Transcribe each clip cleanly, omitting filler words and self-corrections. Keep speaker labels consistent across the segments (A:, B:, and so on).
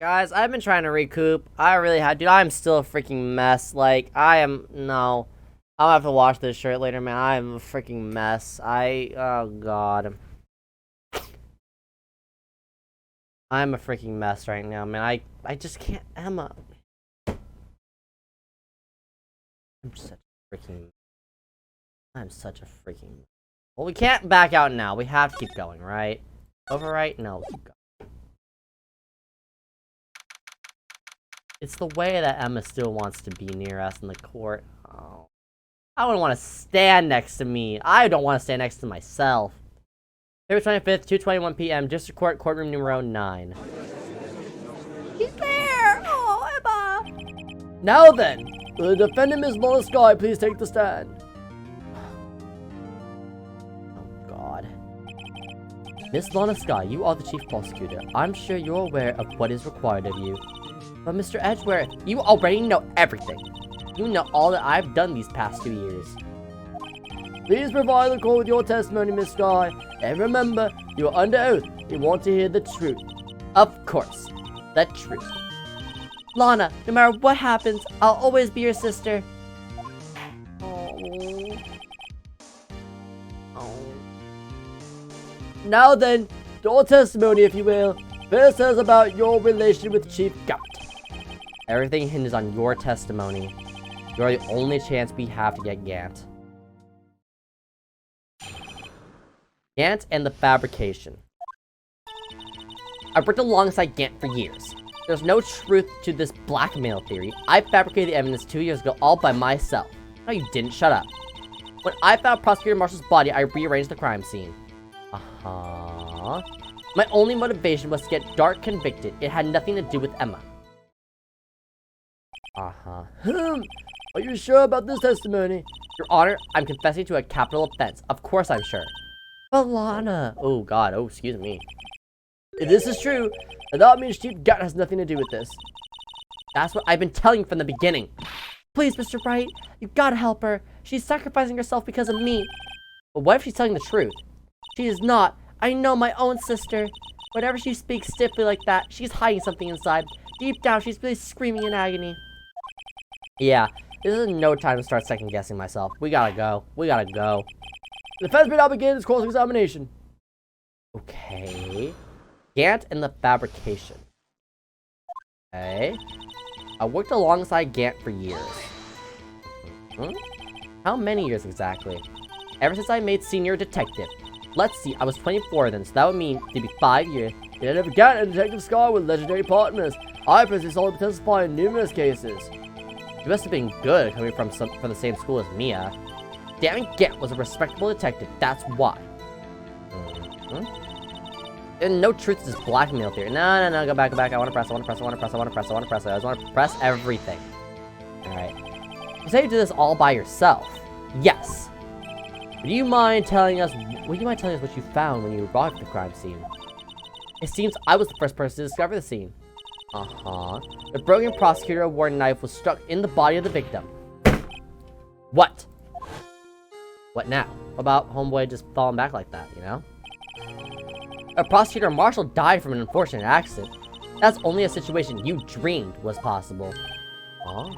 A: Guys, I've been trying to recoup. I really had, dude. I'm still a freaking mess. Like, no. I'll have to wash this shirt later, man. I am a freaking mess. Oh god. I'm a freaking mess right now, man. I just can't, Emma. I'm such a freaking. Well, we can't back out now. We have to keep going, right? Overwrite? No, keep going. It's the way that Emma still wants to be near us in the court. Oh. I wouldn't want to stand next to me. I don't want to stand next to myself. February 25th, 2:21 p.m. District Court, courtroom numero 9. He's there! Oh, Emma! Now then, will the defendant, Ms. Lana Skye, please take the stand? Oh, God. Ms. Lana Skye, you are the chief prosecutor. I'm sure you're aware of what is required of you. But Mr. Edgeworth, you already know everything. You know all that I've done these past 2 years. Please provide the court with your testimony, Miss Skye. And remember, you are under oath. You want to hear the truth. Of course. The truth. Lana, no matter what happens, I'll always be your sister. Oh. Now then, your testimony, if you will. First says about your relation with Chief Gout. Everything hinges on your testimony. You're the only chance we have to get Gant. Gant and the fabrication. I've worked alongside Gant for years. There's no truth to this blackmail theory. I fabricated the evidence 2 years ago all by myself. No, you didn't. Shut up. When I found Prosecutor Marshall's body, I rearranged the crime scene. Uh-huh. My only motivation was to get Dark convicted. It had nothing to do with Emma. Uh-huh. Are you sure about this testimony? Your Honor, I'm confessing to a capital offense. Of course I'm sure. But Lana. Oh, God. Oh, excuse me. If this is true, then that means Chief Gout has nothing to do with this. That's what I've been telling you from the beginning. Please, Mr. Wright, you gotta help her. She's sacrificing herself because of me. But what if she's telling the truth? She is not. I know my own sister. Whenever she speaks stiffly like that, she's hiding something inside. Deep down, she's really screaming in agony. Yeah, this is no time to start second-guessing myself. We gotta go. We gotta go. The defense may now begin its cross-examination. Okay. Gant and the fabrication. Okay. I worked alongside Gant for years. How many years exactly? Ever since I made senior detective. Let's see, I was 24 then, so that would mean it'd be 5 years. Detective Gant and Detective Skye were legendary partners. I personally saw them testify in numerous cases. You must have been good coming from the same school as Mia. Damn it, Gant was a respectable detective, that's why. And no truth to this blackmail theory. No, go back. I wanna press. I just wanna press everything. Alright. You say you did this all by yourself. Yes. Would you mind telling us what you found when you arrived at the crime scene? It seems I was the first person to discover the scene. Uh-huh. The broken prosecutor award knife was struck in the body of the victim. What? What now? What about homeboy just falling back like that, you know? A prosecutor Marshall died from an unfortunate accident. That's only a situation you dreamed was possible. Huh?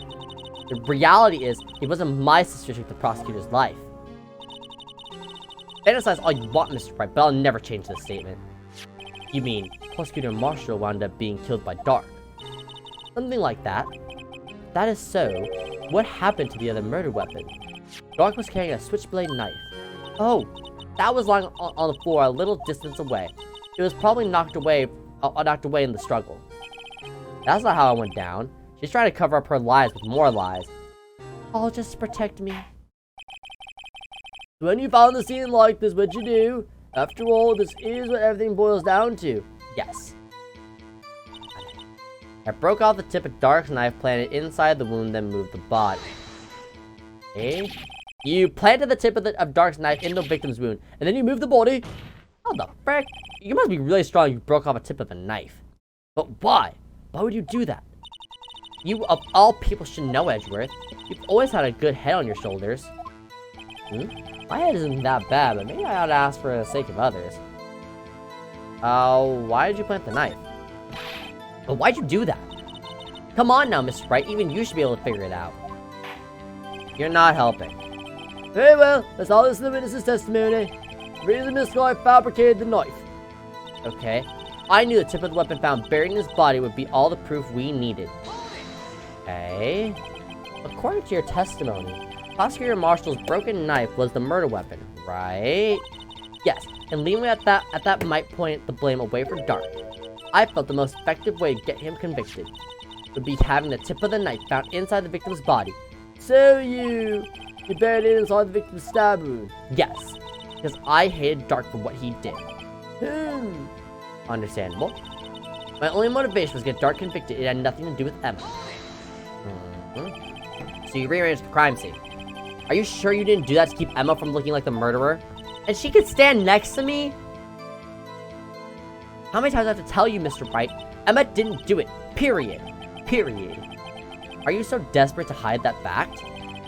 A: The reality is, it wasn't my sister who took the prosecutor's life. Fantasize all you want, Mr. Wright, but I'll never change this statement. You mean, Prosecutor Marshall wound up being killed by Dark? Something like that. If that is so, what happened to the other murder weapon? Dark was carrying a switchblade knife. Oh, that was lying on the floor a little distance away. It was probably knocked away in the struggle. That's not how it went down. She's trying to cover up her lies with more lies. All just to protect me. When you found the scene like this, what'd you do? After all, this is what everything boils down to. Yes. I broke off the tip of Dark's knife, planted inside the wound, then moved the body. Eh? You planted the tip of Dark's knife in the victim's wound, and then you moved the body? How the frick? You must be really strong. You broke off a tip of a knife. But why? Why would you do that? You, of all people, should know, Edgeworth. You've always had a good head on your shoulders. My head isn't that bad, but maybe I ought to ask for the sake of others. Why did you plant the knife? But why'd you do that? Come on now, Mr. Wright. Even you should be able to figure it out. You're not helping. Very well. That's all this in the witness's testimony. The reason Miss Skye fabricated the knife. Okay. I knew the tip of the weapon found buried in his body would be all the proof we needed. Okay. According to your testimony, Prosecutor Marshall's broken knife was the murder weapon, right? Yes, and leaving it at that might point the blame away from Dark. I felt the most effective way to get him convicted would be having the tip of the knife found inside the victim's body. So you buried it inside the victim's stab wound? Yes, because I hated Dark for what he did. Understandable. My only motivation was to get Dark convicted. It had nothing to do with Emma. So you rearranged the crime scene. Are you sure you didn't do that to keep Emma from looking like the murderer? And she could stand next to me? How many times do I have to tell you, Mr. Wright? Emma didn't do it. Period. Period. Are you so desperate to hide that fact?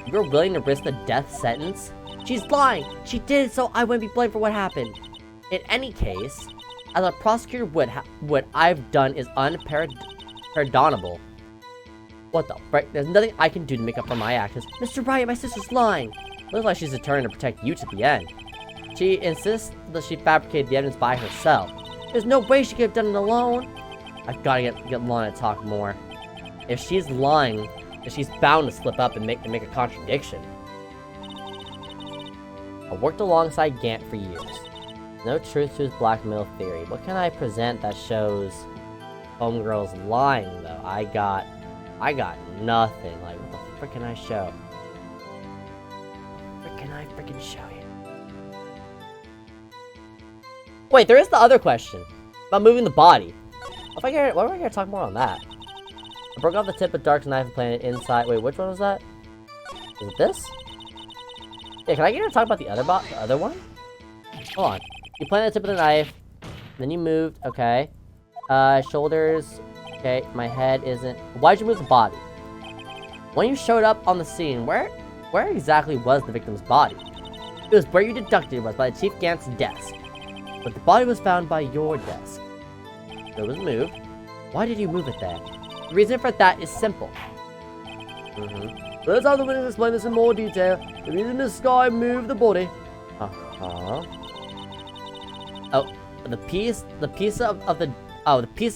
A: You're willing to risk the death sentence? She's lying. She did it so I wouldn't be blamed for what happened. In any case, as a prosecutor what I've done is unpardonable. What the frick? There's nothing I can do to make up for my actions. Mr. Wright, my sister's lying. Looks like she's determined to protect you to the end. She insists that she fabricated the evidence by herself. There's no way she could have done it alone. I've got to get Lana to talk more. If she's lying, then she's bound to slip up and make a contradiction. I worked alongside Gant for years. No truth to his blackmail theory. What can I present that shows Homegirl's lying, though? I got nothing. Like, what the frick can I show? What can I frickin' show you? Wait, there is the other question. About moving the body. What am I gonna talk more on that? I broke off the tip of Dark's knife and planted it inside. Wait, which one was that? Is it this? Yeah, can I get her to talk about the other one? Hold on. You planted the tip of the knife. Then you moved. Okay. Shoulders. Okay, my head isn't... Why'd you move the body? When you showed up on the scene, where exactly was the victim's body? It was where you deducted it was, by the Chief Gant's desk. But the body was found by your desk. So it was moved. Why did you move it there? The reason for that is simple. Let's have the witness explain this in more detail. The reason Miss Skye moved the body. Oh, the piece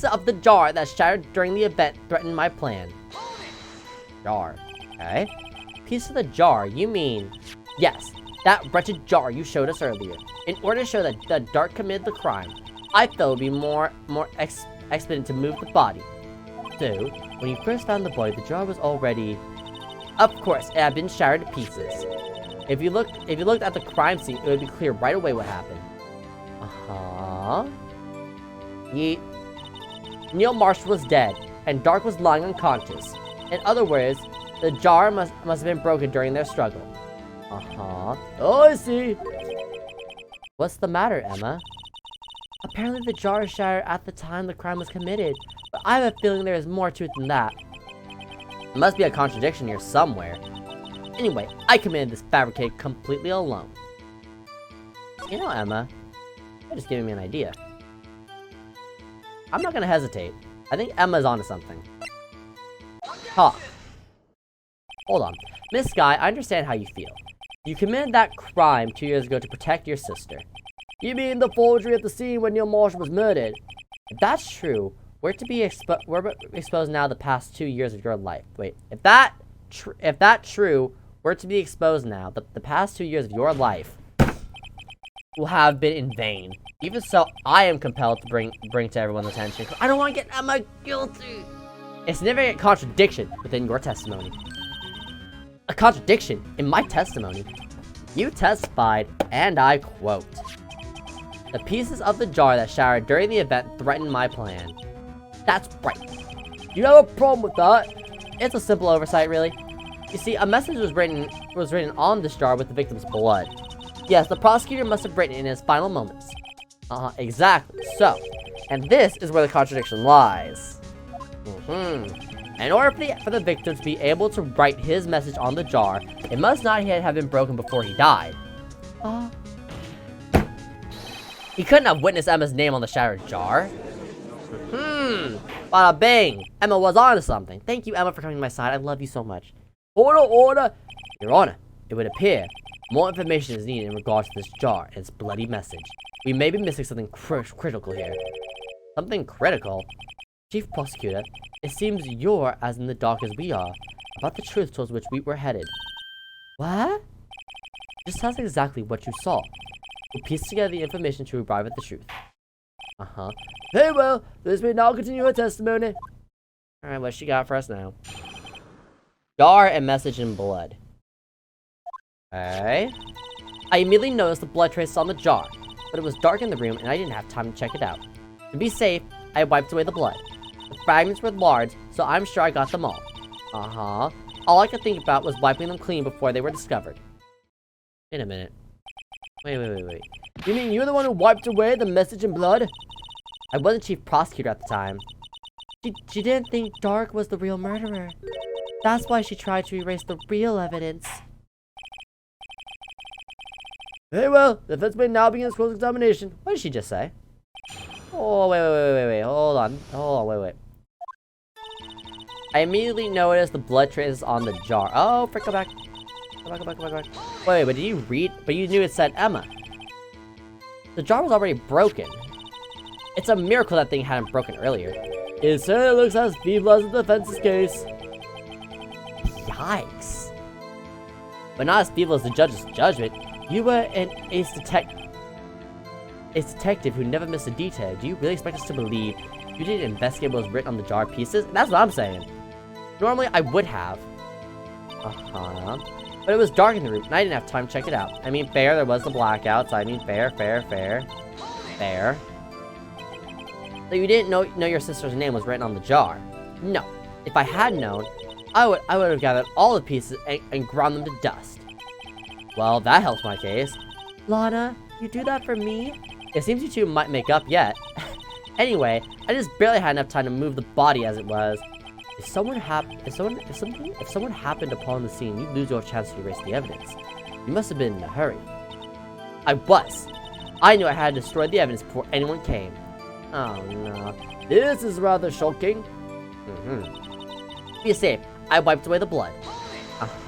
A: of the jar that shattered during the event threatened my plan. Jar. Okay. Piece of the jar, you mean... Yes, that wretched jar you showed us earlier. In order to show that Dark committed the crime, I felt it would be more expedient to move the body. So, when you first found the body, the jar was already... Of course, it had been shattered to pieces. If you looked at the crime scene, it would be clear right away what happened. Yeet. Neil Marshall was dead, and Dark was lying unconscious. In other words, the jar must have been broken during their struggle. Oh, I see. What's the matter, Emma? Apparently the jar is shattered at the time the crime was committed, but I have a feeling there is more to it than that. There must be a contradiction here somewhere. Anyway, I committed this fabricate completely alone. You know, Emma, you're just giving me an idea. I'm not gonna hesitate. I think Emma's onto something. Talk. Hold on. Miss Skye, I understand how you feel. You committed that crime 2 years ago to protect your sister. You mean the forgery at the scene when Neil Marshall was murdered? If that's true, we're exposed now the past 2 years of your life. Wait, if that's true, we're to be exposed now. The past 2 years of your life will have been in vain. Even so, I am compelled to bring to everyone's attention, because I don't want to get Emma guilty. A significant contradiction within your testimony. A contradiction in my testimony. You testified, and I quote, "The pieces of the jar that shattered during the event threatened my plan." That's right. You have a problem with that? It's a simple oversight, really. You see, a message was written on this jar with the victim's blood. Yes, the prosecutor must have written it in his final moments. Exactly. So, and this is where the contradiction lies. In order for the victim to be able to write his message on the jar, it must not have been broken before he died. He couldn't have witnessed Emma's name on the shattered jar. Bada bing! Emma was onto something. Thank you, Emma, for coming to my side. I love you so much. Order! Your Honor, it would appear more information is needed in regards to this jar and its bloody message. We may be missing something critical here. Something critical? Chief Prosecutor, it seems you're as in the dark as we are about the truth towards which we were headed. What? Just tell us exactly what you saw. We'll piece together the information to arrive at the truth. Very well, this may now continue her testimony. Alright, what she got for us now? Jar and message in blood. Okay. I immediately noticed the blood traces on the jar, but it was dark in the room and I didn't have time to check it out. To be safe, I wiped away the blood. The fragments were large, so I'm sure I got them all. All I could think about was wiping them clean before they were discovered. Wait a minute. Wait. You mean you're the one who wiped away the message in blood? I wasn't chief prosecutor at the time. She didn't think Dark was the real murderer. That's why she tried to erase the real evidence. Very well, the defense may now begin its close examination. What did she just say? Oh, wait. Hold on, wait. I immediately noticed the blood traces on the jar. Oh, frick, go back. Go back. Wait, but did you read? But you knew it said Emma. The jar was already broken. It's a miracle that thing hadn't broken earlier. It certainly looks as feeble as the defense's case. Yikes. But not as feeble as the judge's judgment. You were an ace detective who never missed a detail. Do you really expect us to believe you didn't investigate what was written on the jar pieces? That's what I'm saying. Normally, I would have. But it was dark in the room, and I didn't have time to check it out. I mean, fair, there was the blackout, so I mean, fair. So you didn't know your sister's name was written on the jar? No. If I had known, I would have gathered all the pieces and ground them to dust. Well, that helps my case. Lana, you do that for me? It seems you two might make up yet. Anyway, I just barely had enough time to move the body as it was. If someone happened upon the scene, you lose your chance to erase the evidence. You must have been in a hurry. I was. I knew I had to destroy the evidence before anyone came. Oh no. This is rather shocking. Be safe. I wiped away the blood.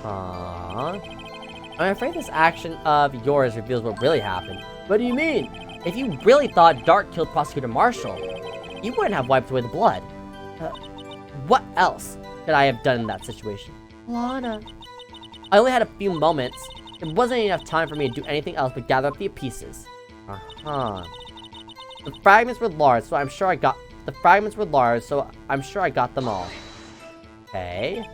A: I'm afraid this action of yours reveals what really happened. What do you mean? If you really thought Dark killed Prosecutor Marshall, you wouldn't have wiped away the blood. What else could I have done in that situation? Lana. I only had a few moments. It wasn't enough time for me to do anything else but gather up the pieces. The fragments were large, so I'm sure I got them all. Okay.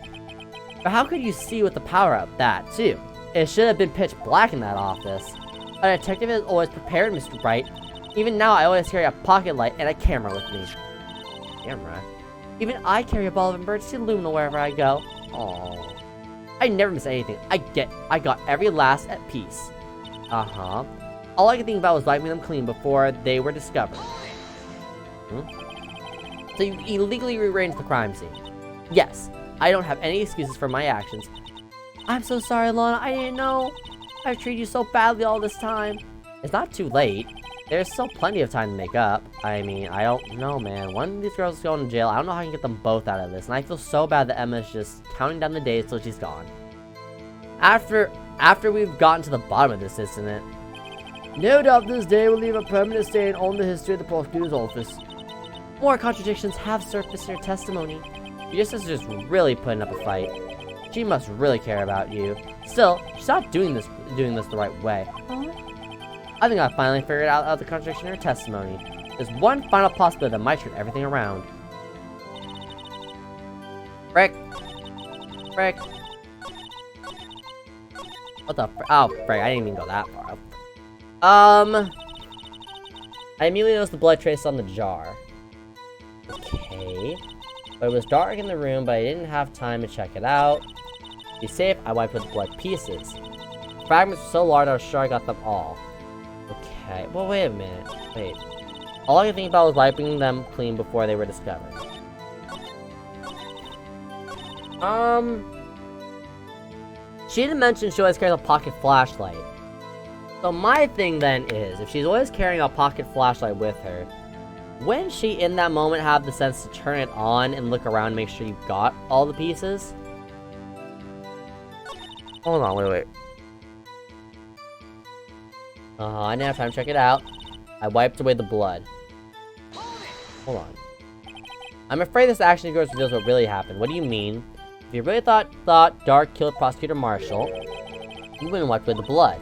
A: But how could you see with the power out that, too? It should have been pitch black in that office. A detective is always prepared, Mr. Wright. Even now, I always carry a pocket light and a camera with me. Camera? Even I carry a ball of emergency aluminum wherever I go. Aww. I never miss anything. I got every last piece. All I could think about was wiping them clean before they were discovered. So you illegally rearranged the crime scene. Yes, I don't have any excuses for my actions. I'm so sorry, Lana. I didn't know. I've treated you so badly all this time. It's not too late. There's still plenty of time to make up. I mean, I don't know, man. One of these girls is going to jail. I don't know how I can get them both out of this. And I feel so bad that Emma's just counting down the days till she's gone. After we've gotten to the bottom of this incident, no doubt this day will leave a permanent stain on the history of the prosecutor's office. More contradictions have surfaced in her testimony. Your sister's just really putting up a fight. She must really care about you. Still, she's not doing this the right way. I think I finally figured out the contradiction in her testimony. There's one final possibility that might turn everything around. Frick. What the frick? Oh, frick, I didn't even go that far. I immediately noticed the blood trace on the jar. Okay. But it was dark in the room, but I didn't have time to check it out. To be safe, I wiped with the blood pieces. The fragments were so large, I was sure I got them all. Okay, well, wait a minute. Wait. All I could think about was wiping them clean before they were discovered. She didn't mention she always carries a pocket flashlight. So my thing then is, if she's always carrying a pocket flashlight with her, Wouldn't she, in that moment, have the sense to turn it on and look around and make sure you've got all the pieces? Hold on, wait. I didn't have time to check it out. I wiped away the blood. Hold on. I'm afraid this action goes reveals what really happened. What do you mean? If you really thought Dark killed Prosecutor Marshall, you wouldn't wipe away the blood.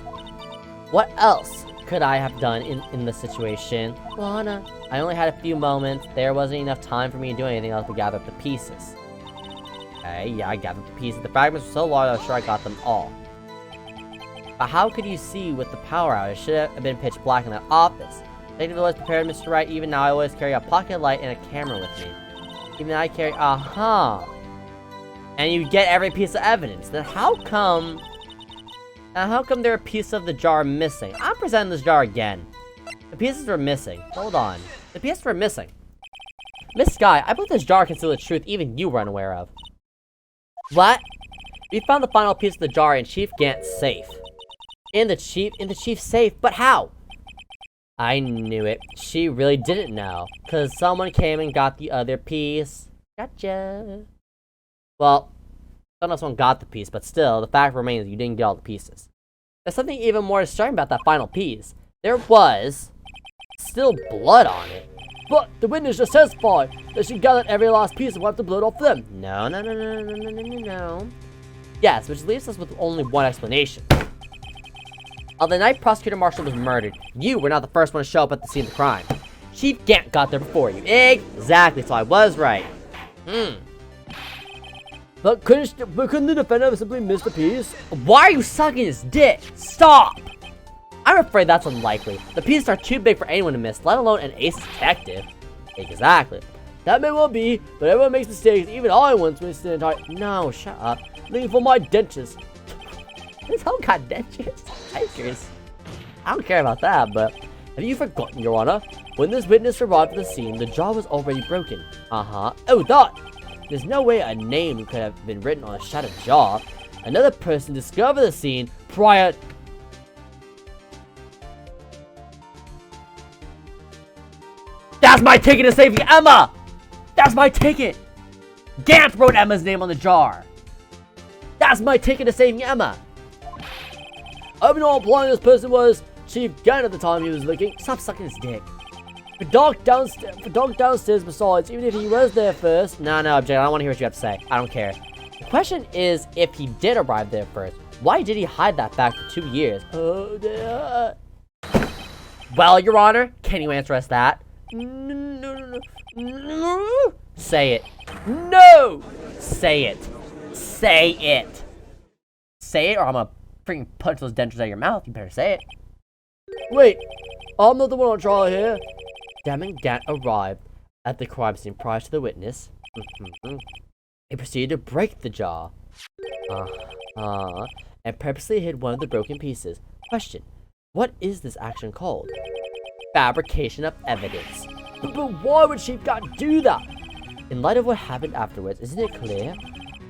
A: What else could I have done in this situation? Lana, I only had a few moments. There wasn't enough time for me to do anything else but gather up the pieces. Okay, yeah, I gathered the pieces. The fragments were so large I was sure I got them all. But how could you see with the power out? It should have been pitch black in that office. Thank you for always prepared, Mr. Wright. Even now, I always carry a pocket light and a camera with me. Even now, I carry... And you get every piece of evidence. Then how come... Now, how come there are pieces of the jar missing? I'm presenting this jar again. The pieces were missing. Hold on. The pieces were missing. Miss Skye, I believe this jar conceals the truth even you were unaware of. What? We found the final piece of the jar in Chief Gant's safe. In the chief's safe? But how? I knew it. She really didn't know. Because someone came and got the other piece. Gotcha. Well, I don't know if someone got the piece, but still, the fact remains that you didn't get all the pieces. There's something even more disturbing about that final piece. There was still blood on it. But the witness just testified that she gathered every last piece and wiped the blood off them. No. Yes, which leaves us with only one explanation. On the night Prosecutor Marshall was murdered, you were not the first one to show up at the scene of the crime. Chief Gant got there before you. Exactly, so I was right. But couldn't the defendant have simply missed a piece? Why are you sucking his dick? Stop! I'm afraid that's unlikely. The pieces are too big for anyone to miss, let alone an ace detective. Exactly. That may well be, but everyone makes mistakes. Even I once missed an entire... No, shut up. Looking for my dentures. This whole got dentures? Hikers. I don't care about that, but... Have you forgotten, Your Honor? When this witness arrived at the scene, the jaw was already broken. Oh, that! There's no way a name could have been written on a shattered jaw. Another person discovered the scene prior... That's my ticket to saving Emma! That's my ticket! Gant wrote Emma's name on the jar. That's my ticket to saving Emma. I'm not implying this person was Chief Gant at the time he was looking. Stop sucking his dick. For dog downstairs, besides, even if he was there first... No, Jay, I don't want to hear what you have to say. I don't care. The question is, if he did arrive there first, why did he hide that fact for 2 years? Well, Your Honor, can you answer us that? No. Say it. No! Say it. Say it. Say it, or I'm gonna freaking punch those dentures out of your mouth. You better say it. Wait, I'm not the one on trial here. Damon Gant arrived at the crime scene prior to the witness. He proceeded to break the jar. And purposely hid one of the broken pieces. Question, what is this action called? Fabrication of evidence. But why would Chief Gant do that? In light of what happened afterwards, isn't it clear?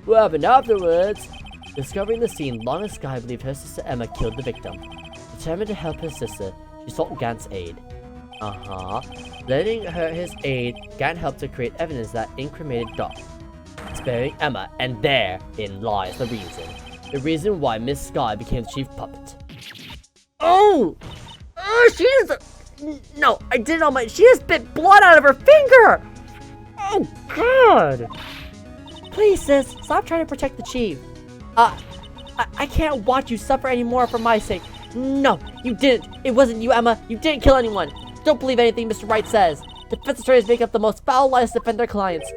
A: What happened afterwards? Discovering the scene, Lana Skye believed her sister Emma killed the victim. Determined to help her sister, she sought Gant's aid. Lending her his aid, Gant helped to create evidence that incriminated Doc, sparing Emma, and therein lies the reason. The reason why Miss Skye became the chief puppet. She is... No, I did it on my... She just bit blood out of her finger! Oh, God! Please, sis, stop trying to protect the chief. I can't watch you suffer anymore for my sake. No, you didn't. It wasn't you, Emma. You didn't kill anyone. Don't believe anything Mr. Wright says. Defense attorneys make up the most foul lies to defend their clients.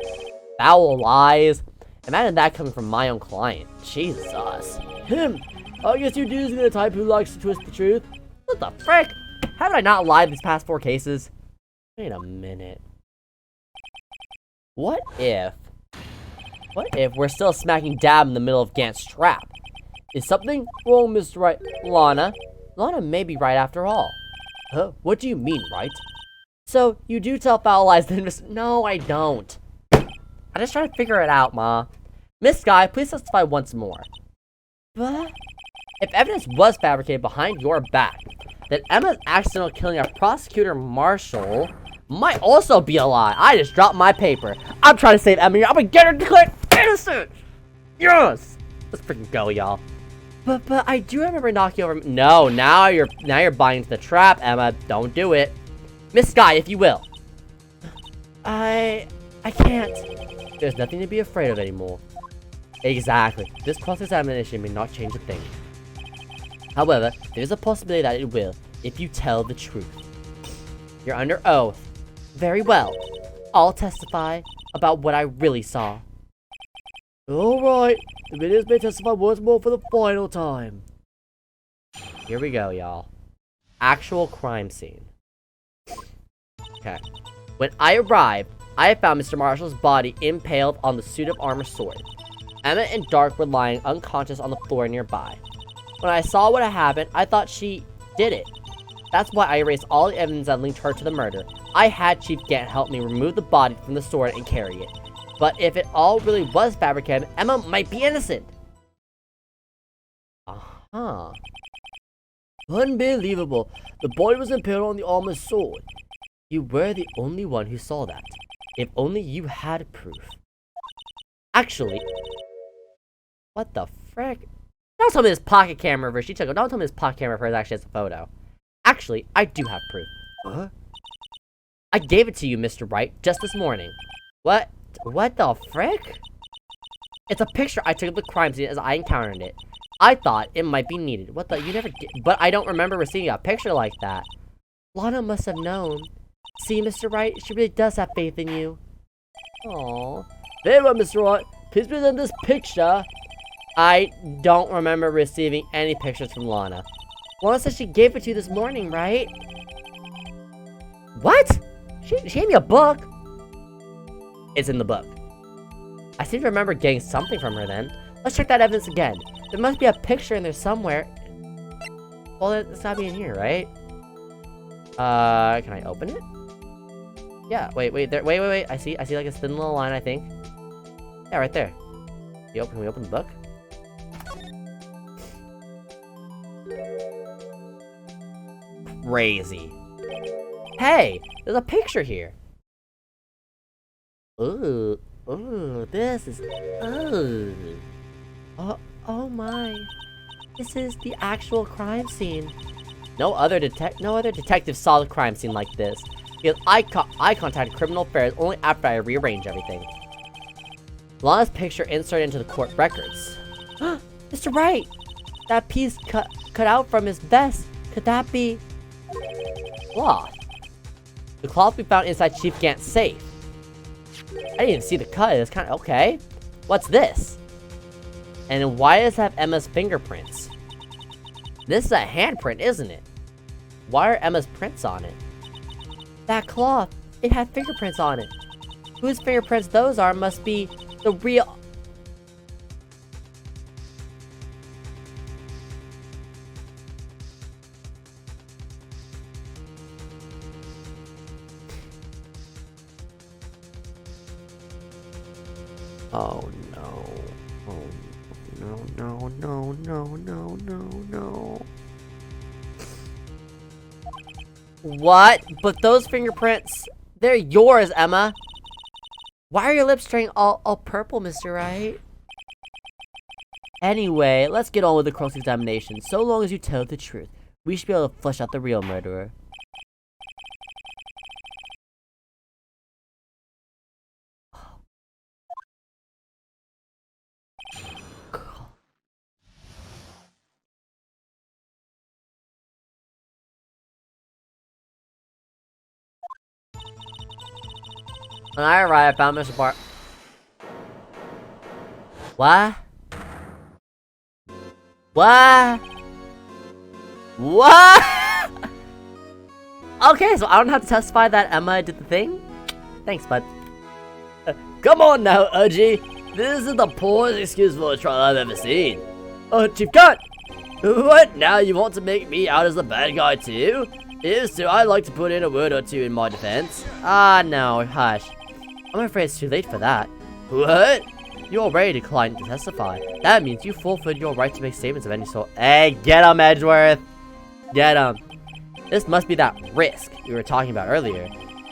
A: Foul lies? Imagine that coming from my own client. Jesus. I guess you're using the type who likes to twist the truth. What the frick? Haven't I not lied these past 4 cases? Wait a minute. What if we're still smacking dab in the middle of Gant's trap? Is something wrong, Mr. Wright? Lana may be right after all. Huh? What do you mean, right? So, you do tell foul lies then, Miss... No, I don't. I'm just trying to figure it out, Ma. Miss Skye, please testify once more. But... If evidence was fabricated behind your back, then Emma's accidental killing of Prosecutor Marshall might also be a lie. I just dropped my paper. I'm trying to save Emma here. I'm gonna get her declared innocent. Yes. Let's freaking go, y'all. But I do remember knocking over. No, now you're buying into the trap, Emma. Don't do it. Miss Skye, if you will. I can't. There's nothing to be afraid of anymore. Exactly. This cross-examination may not change a thing. However, there's a possibility that it will, if you tell the truth. You're under oath. Very well. I'll testify about what I really saw. Alright, the witness may testify once more for the final time. Here we go, y'all. Actual crime scene. Okay. When I arrived, I found Mr. Marshall's body impaled on the suit of armor sword. Emma and Dark were lying unconscious on the floor nearby. When I saw what had happened, I thought she did it. That's why I erased all the evidence that linked her to the murder. I had Chief Gant help me remove the body from the sword and carry it. But if it all really was fabricated, Emma might be innocent. Uh-huh. Unbelievable. The body was impaled on the armor's sword. You were the only one who saw that. If only you had proof. Actually... What the frick? Don't tell me this pocket camera of her. She took it. Don't tell me this pocket camera of hers actually has a photo. Actually, I do have proof. What? I gave it to you, Mr. Wright, just this morning. What? What the frick? It's a picture I took of the crime scene as I encountered it. I thought it might be needed. What the? You never did. But I don't remember receiving a picture like that. Lana must have known. See, Mr. Wright, she really does have faith in you. Aww. Very well, Mr. Wright. Please present this picture. I don't remember receiving any pictures from Lana. Lana said she gave it to you this morning, right? What? She gave me a book. It's in the book. I seem to remember getting something from her then. Let's check that evidence again. There must be a picture in there somewhere. Well, it's gotta be in here, right? Can I open it? Yeah, wait, I see like a thin little line, I think. Yeah, right there. Can we open the book? Crazy. Hey, there's a picture here. Ooh, this is, oh my. This is the actual crime scene. No other detective saw the crime scene like this. Because I contacted Criminal Affairs only after I rearranged everything. Lana's picture inserted into the court records. Mr. Wright! That piece cut out from his vest. Could that be... cloth? The cloth we found inside Chief Gant's safe. I didn't even see the cut. It's kind of... okay. What's this? And why does it have Emma's fingerprints? This is a handprint, isn't it? Why are Emma's prints on it? That cloth, it had fingerprints on it. Whose fingerprints those are must be the real... Oh no. Oh no. What? But those fingerprints, they're yours, Emma. Why are your lips turning all purple, Mr. Wright? Anyway, let's get on with the cross-examination. So long as you tell the truth, we should be able to flush out the real murderer. When I arrived, I found Mr. Bart. What? What? What? Okay, so I don't have to testify that Emma did the thing? Thanks, bud. Come on now, Udgy. This is the poorest excuse for a trial I've ever seen. Chief Cut! What? Now you want to make me out as the bad guy too? If so, I'd like to put in a word or two in my defense. No, hush. I'm afraid it's too late for that. What? You already declined to testify. That means you forfeit your right to make statements of any sort. Hey, get him, Edgeworth! Get him. This must be that risk we were talking about earlier.